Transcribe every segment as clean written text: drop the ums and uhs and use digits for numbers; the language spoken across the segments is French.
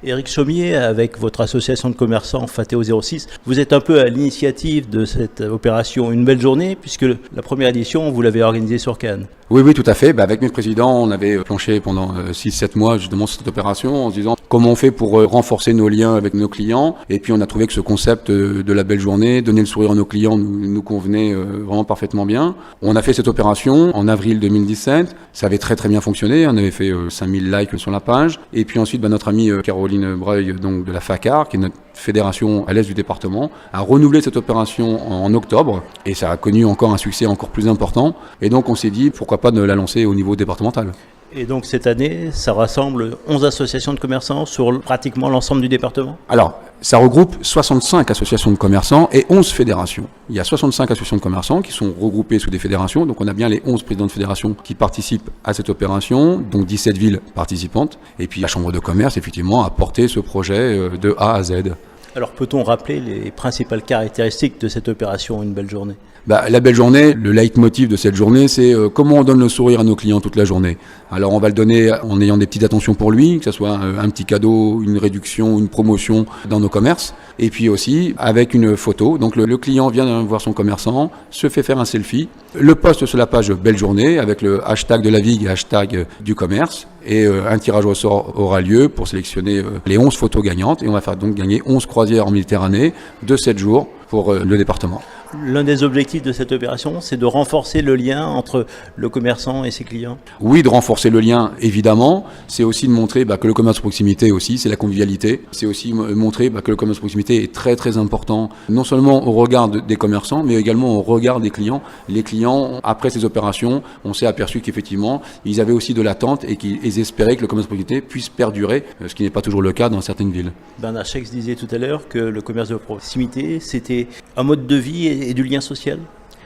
Éric Chaumier, avec votre association de commerçants Fateo 06, vous êtes un peu à l'initiative de cette opération Une belle journée, puisque la première édition, vous l'avez organisée sur Cannes. Oui, tout à fait. Avec mes présidents, on avait planché pendant 6-7 mois justement cette opération en se disant comment on fait pour renforcer nos liens avec nos clients. Et puis on a trouvé que ce concept de la belle journée, donner le sourire à nos clients, nous convenait vraiment parfaitement bien. On a fait cette opération en avril 2017. Ça avait très bien fonctionné. On avait fait 5000 likes sur la page. Et puis ensuite, notre amie Caroline Breuil, donc de la FACAR, qui est notre fédération à l'est du département, a renouvelé cette opération en octobre. Et ça a connu encore un succès encore plus important. Et donc on s'est dit pourquoi pas de la lancer au niveau départemental. Et donc cette année, ça rassemble 11 associations de commerçants sur pratiquement l'ensemble du département? Alors, ça regroupe 65 associations de commerçants et 11 fédérations. Il y a 65 associations de commerçants qui sont regroupées sous des fédérations. Donc on a bien les 11 présidents de fédérations qui participent à cette opération, donc 17 villes participantes. Et puis la Chambre de commerce, effectivement, a porté ce projet de A à Z. Alors peut-on rappeler les principales caractéristiques de cette opération Une belle journée? La belle journée, le leitmotiv de cette journée, c'est comment on donne le sourire à nos clients toute la journée. Alors on va le donner en ayant des petites attentions pour lui, que ce soit un petit cadeau, une réduction, une promotion dans nos commerces. Et puis aussi avec une photo. Donc le client vient voir son commerçant, se fait faire un selfie, le poste sur la page belle journée avec le hashtag de la vigue et hashtag du commerce. Et un tirage au sort aura lieu pour sélectionner les 11 photos gagnantes. Et on va faire donc gagner 11 croisières en Méditerranée de 7 jours pour le département. L'un des objectifs de cette opération, c'est de renforcer le lien entre le commerçant et ses clients. Oui, de renforcer le lien, évidemment. C'est aussi de montrer que le commerce de proximité aussi, c'est la convivialité. C'est aussi montrer que le commerce de proximité est très important, non seulement au regard des commerçants, mais également au regard des clients. Les clients, après ces opérations, on s'est aperçu qu'effectivement, ils avaient aussi de l'attente et qu'ils espéraient que le commerce de proximité puisse perdurer, ce qui n'est pas toujours le cas dans certaines villes. Bernard Schex disait tout à l'heure que le commerce de proximité, c'était un mode de vie et du lien social.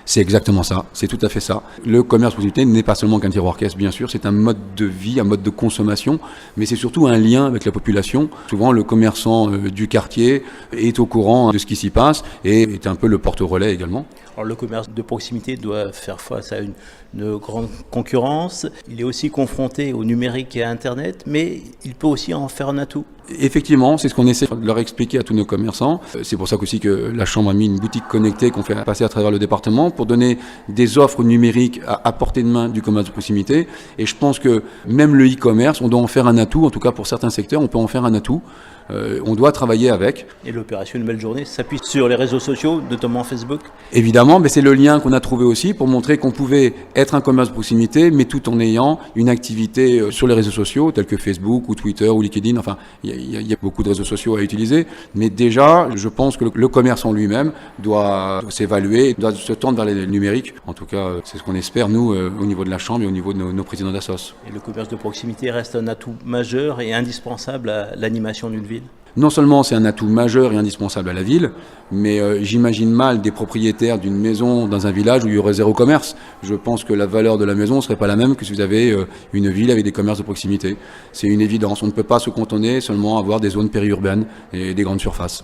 C'est exactement ça, c'est tout à fait ça. Le commerce de proximité n'est pas seulement qu'un tiroir caisse, bien sûr, c'est un mode de vie, un mode de consommation, mais c'est surtout un lien avec la population. Souvent, le commerçant du quartier est au courant de ce qui s'y passe et est un peu le porte-relais également. Alors, le commerce de proximité doit faire face à une grande concurrence. Il est aussi confronté au numérique et à Internet, mais il peut aussi en faire un atout. Effectivement, c'est ce qu'on essaie de leur expliquer à tous nos commerçants. C'est pour ça aussi que la Chambre a mis une boutique connectée qu'on fait passer à travers le département pour donner des offres numériques à portée de main du commerce de proximité. Et je pense que même le e-commerce, on doit en faire un atout. En tout cas, pour certains secteurs, on peut en faire un atout. On doit travailler avec. Et l'opération Une belle journée s'appuie sur les réseaux sociaux, notamment Facebook? Évidemment, mais c'est le lien qu'on a trouvé aussi pour montrer qu'on pouvait être un commerce de proximité, mais tout en ayant une activité sur les réseaux sociaux, tels que Facebook ou Twitter ou LinkedIn. Enfin, il y a beaucoup de réseaux sociaux à utiliser. Mais déjà, je pense que le commerce en lui-même doit s'évaluer, doit se tendre vers les numériques. En tout cas, c'est ce qu'on espère, nous, au niveau de la Chambre et au niveau de nos présidents d'assos. Et le commerce de proximité reste un atout majeur et indispensable à l'animation d'une ville? Non seulement c'est un atout majeur et indispensable à la ville, mais j'imagine mal des propriétaires d'une maison dans un village où il y aurait zéro commerce. Je pense que la valeur de la maison ne serait pas la même que si vous avez une ville avec des commerces de proximité. C'est une évidence. On ne peut pas se cantonner seulement à avoir des zones périurbaines et des grandes surfaces.